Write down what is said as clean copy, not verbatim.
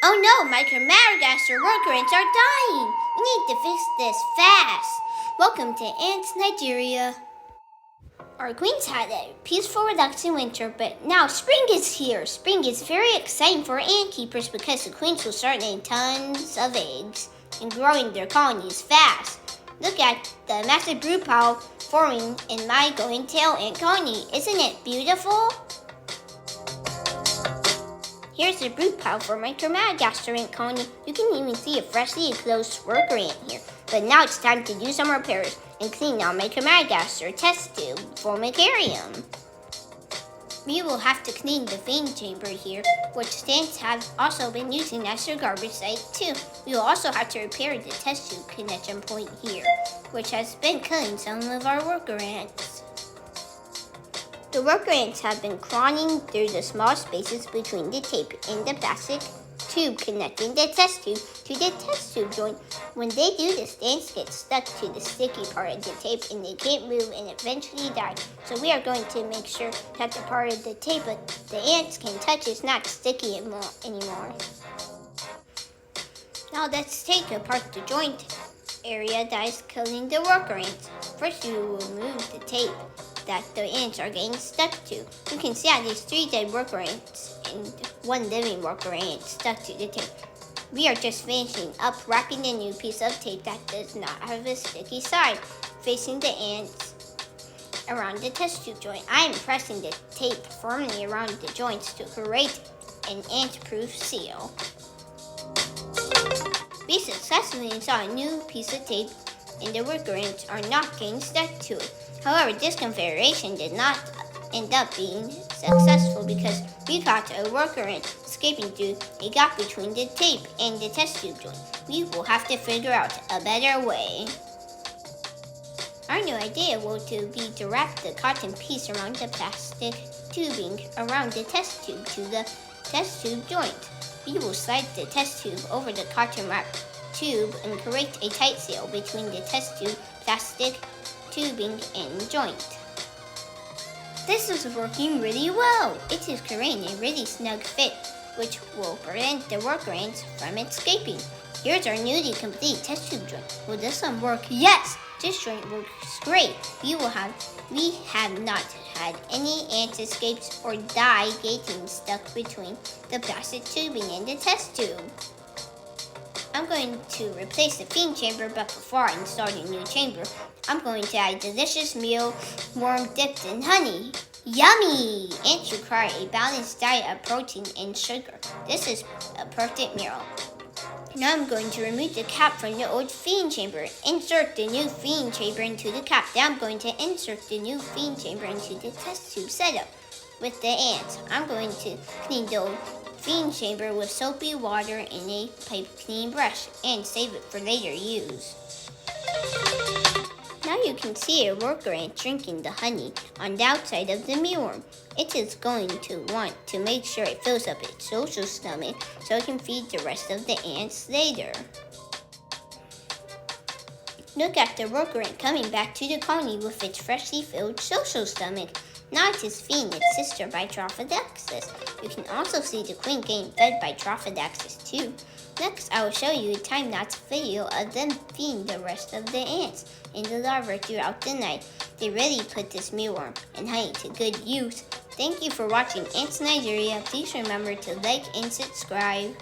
Oh no, Madagascar worker ants are dying! We need to fix this fast! Welcome to Ants Nigeria. Our queens had a peaceful, relaxing winter, but now spring is here. Spring is very exciting for ant keepers because the queens will start laying tons of eggs and growing their colonies fast. Look at the massive brood pile forming in my golden tail ant colony. Isn't it beautiful? Here's the brood pile for my Madagascar ant colony. You can even see a freshly enclosed worker ant here. But now it's time to do some repairs and clean out my Madagascar test tube for Macarium. We will have to clean the feeding chamber here, which ants have also been using as their garbage site too. We will also have to repair the test tube connection point here, which has been killing some of our worker ants. The worker ants have been crawling through the small spaces between the tape and the plastic tube connecting the test tube to the test tube joint. When they do this, the ants get stuck to the sticky part of the tape and they can't move and eventually die. So we are going to make sure that the part of the tape that the ants can touch is not sticky anymore. Now let's take apart the joint area that is killing the worker ants. First, we will remove the tape that the ants are getting stuck to. You can see at least 3 dead worker ants and 1 living worker ant stuck to the tape. We are just finishing up wrapping the new piece of tape that does not have a sticky side, facing the ants around the test tube joint. I am pressing the tape firmly around the joints to create an ant-proof seal. We successfully installed a new piece of tape and the worker ants are not getting stuck to it. However, this configuration did not end up being successful because we caught a worker ant escaping through a gap between the tape and the test tube joint. We will have to figure out a better way. Our new idea will be to wrap the cotton piece around the plastic tubing around the test tube to the test tube joint. We will slide the test tube over the cotton wrap tube and create a tight seal between the test tube, plastic tubing, and joint. This is working really well. It is creating a really snug fit, which will prevent the worker ants from escaping. Here's our newly complete test tube joint. Will this one work? Yes! This joint works great. We have not had any ant escapes or die getting stuck between the plastic tubing and the test tube. I'm going to replace the feeding chamber, but before I install the new chamber, I'm going to add a delicious meal worm dipped in honey. Yummy! Ants require a balanced diet of protein and sugar. This is a perfect meal. Now I'm going to remove the cap from the old feeding chamber. Insert the new feeding chamber into the cap. Then I'm going to insert the new feeding chamber into the test tube setup with the ants. I'm going to clean the old feeding chamber with soapy water and a pipe cleaning brush and save it for later use. Now you can see a worker ant drinking the honey on the outside of the mealworm. It is going to want to make sure it fills up its social stomach so it can feed the rest of the ants later. Look at the worker ant coming back to the colony with its freshly filled social stomach. Now it is feeding its sister by Trophodaxis. You can also see the queen getting fed by Trophodaxis too. Next, I will show you a time-lapse video of them feeding the rest of the ants and the larvae throughout the night. They really put this mealworm and honey to good use. Thank you for watching Ants Nigeria. Please remember to like and subscribe.